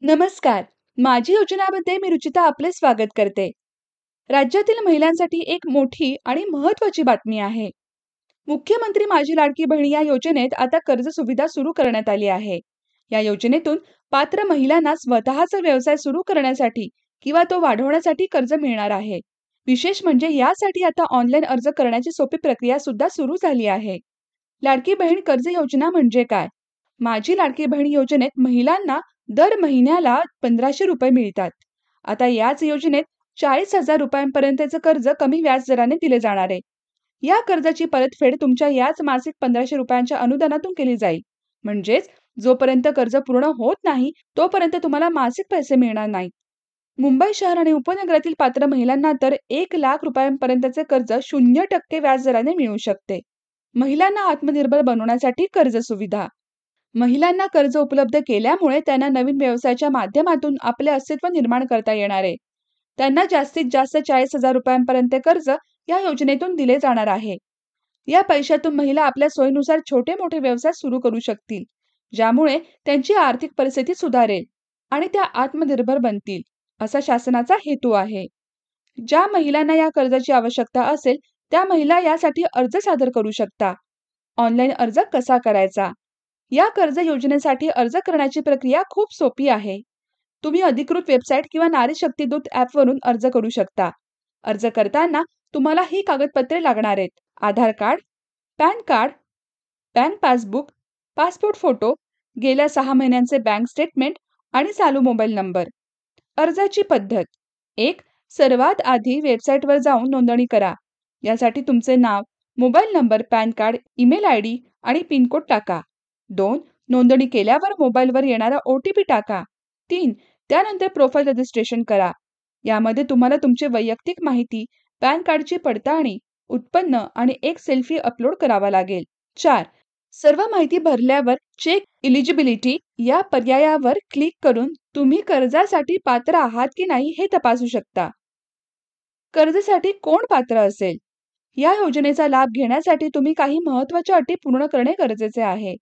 नमस्कार. माझी योजनामध्ये मी रुचिता आपले स्वागत करते. राज्यातील महिलांसाठी एक मोठी आणि महत्त्वाची बातमी आहे. मुख्यमंत्री माझी लाडकी बहीण या योजनेत आता कर्ज सुविधा सुरू करण्यात आली आहे. या योजनेतून पात्र महिलांना स्वतःचा व्यवसाय सुरू करण्यासाठी किंवा तो वाढवण्यासाठी कर्ज मिळणार आहे. विशेष म्हणजे यासाठी आता ऑनलाईन अर्ज करण्याची सोपी प्रक्रिया सुद्धा सुरू झाली आहे. लाडकी बहीण कर्ज योजना म्हणजे काय? माझी लाडकी बहीण योजनेत महिलांना दर महिन्याला ₹1500 मिळतात. आता याच योजनेत 40,000 रुपयांपर्यंतचं कर्ज कमी व्याजदराने दिले जाणार आहे. या कर्जाची परतफेड तुमच्या याच मासिक ₹1500 अनुदानातून केली जाईल. म्हणजेच जोपर्यंत कर्ज पूर्ण होत नाही, तोपर्यंत तुम्हाला मासिक पैसे मिळणार नाहीत. मुंबई शहर आणि उपनगरातील पात्र महिलांना तर 1,00,000 रुपयांपर्यंतचे कर्ज 0% व्याजदराने मिळू शकते. महिलांना आत्मनिर्भर बनवण्यासाठी कर्ज सुविधा. महिलांना कर्ज उपलब्ध केल्यामुळे त्यांना नवीन व्यवसायाच्या माध्यमातून आपले अस्तित्व निर्माण करता येणार आहे. त्यांना जास्तीत जास्त 40,000 रुपयांपर्यंत कर्ज या योजनेतून दिले जाणार आहे. या पैशातून महिला आपल्या सोयीनुसार छोटे-मोठे व्यवसाय सुरू करू शकतील, ज्यामुळे त्यांची आर्थिक परिस्थिती सुधारेल आणि त्या आत्मनिर्भर बनतील, असा शासनाचा हेतू आहे. ज्या महिलांना या कर्जाची आवश्यकता असेल, त्या महिला यासाठी अर्ज सादर करू शकता. ऑनलाईन अर्ज कसा करायचा? या कर्ज योजनेसाठी अर्ज करण्याची प्रक्रिया खूप सोपी आहे. तुम्ही अधिकृत वेबसाईट किंवा नारी शक्ती दूत ॲपवरून अर्ज करू शकता. अर्ज करताना तुम्हाला ही कागदपत्रे लागणार आहेत: Aadhaar card, PAN card, bank passbook, passport photo, गेल्या 6 महिन्यांचे बँक स्टेटमेंट आणि चालू मोबाईल नंबर. अर्जाची पद्धत: 1. सर्वात आधी वेबसाईटवर जाऊन नोंदणी करा. यासाठी तुमचे नाव, mobile number, PAN card, email ID आणि पिनकोड टाका. 2. नोंदणी केल्यावर मोबाईलवर येणारा OTP टाका. 3. त्यानंतर प्रोफाइल रजिस्ट्रेशन करा. यामध्ये तुम्हाला तुमची वैयक्तिक माहिती, पॅन कार्डची पडताळणी, उत्पन्न आणि एक सेल्फी अपलोड करावा लागेल. 4. सर्व माहिती भरल्यावर चेक एलिजिबिलिटी या पर्यायावर क्लिक करून तुम्ही कर्जासाठी पात्र आहात की नाही हे तपासू शकता. कर्जासाठी कोण पात्र असेल? या योजनेचा लाभ घेण्यासाठी तुम्ही काही महत्त्वाच्या अटी पूर्ण करणे गरजेचे आहे.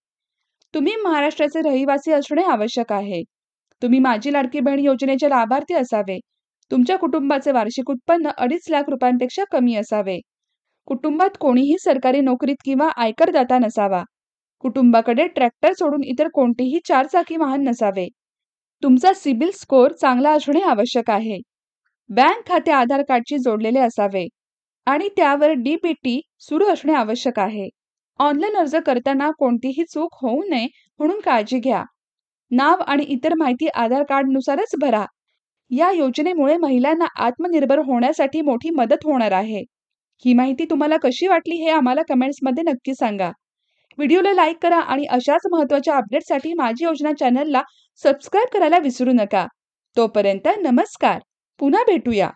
तुम्ही महाराष्ट्राचे रहिवासी असणे आवश्यक आहे. तुम्ही माझी लाडकी बहीण योजनेचे लाभार्थी असावे. तुमच्या कुटुंबाचे वार्षिक उत्पन्न 2.5 लाख रुपयांपेक्षा कमी असावे. कुटुंबात कोणीही सरकारी नोकरीत किंवा आयकरदाता नसावा. कुटुंबाकडे ट्रॅक्टर सोडून इतर कोणतेही 4-चाकी वाहन नसावे. तुमचा सिबिल स्कोअर चांगला असणे आवश्यक आहे. बँक खाते आधार कार्डशी जोडलेले असावे आणि त्यावर DBT सुरू असणे आवश्यक आहे. ऑनलाईन अर्ज करताना कोणतीही चूक होऊ नये म्हणून काळजी घ्या. नाव आणि इतर माहिती आधार कार्डनुसारच भरा. या योजनेमुळे महिलांना आत्मनिर्भर होण्यासाठी मोठी मदत होणार आहे. ही माहिती तुम्हाला कशी वाटली हे आम्हाला कमेंट्समध्ये नक्की सांगा. व्हिडिओला लाईक करा आणि अशाच महत्त्वाच्या अपडेट्ससाठी माझी योजना चॅनलला सबस्क्राईब करायला विसरू नका. तोपर्यंत नमस्कार. पुन्हा भेटूया.